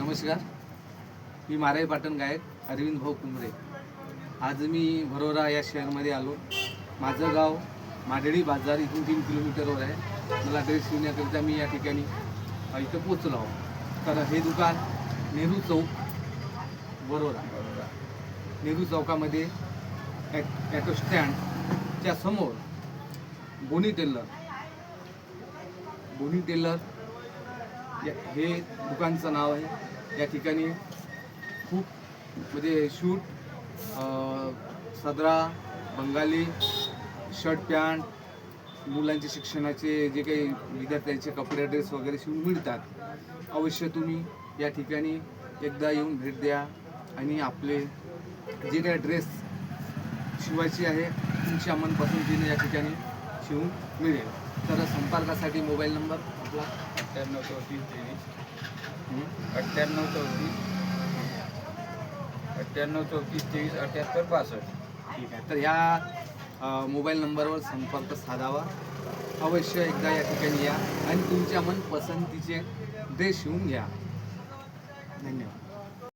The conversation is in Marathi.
नमस्कार, मी माराई पाटण गायक अरविंद भाऊ कुंभरे. आज मी भरोरा या शहरामध्ये आलो. माझं गाव माडळी बाजार इथून 3 किलोमीटरवर आहे. मला ड्रेस शिवण्याकरिता मी या ठिकाणी इथं पोचलो आहो. तर हे दुकान नेहरू चौक भरोरा, नेहरू चौकामध्ये ॲटो स्टँडच्या समोर बोनी टेलर हे दुकानचं नाव आहे. या ठिकाणी खूप म्हणजे शूट, सदरा, बंगाली, शर्ट पॅन्ट, मुलांचे शिक्षणाचे जे काही विद्यार्थ्यांचे कपडे ड्रेस वगैरे शिवून मिळतात. अवश्य तुम्ही या ठिकाणी एकदा येऊन भेट द्या आणि आपले जे काही ड्रेस शिवायची आहे तुमच्या मनपसंतीने या ठिकाणी शिवून मिळेल. तर संपर्कासाठी मोबाईल नंबर आपला 9834 23 78 ठीक आहे. तर ह्या मोबाईल नंबरवर संपर्क साधावा. अवश्य एकदा या ठिकाणी या आणि तुमच्या मनपसंतीचे ड्रेस शिवून घ्या. धन्यवाद.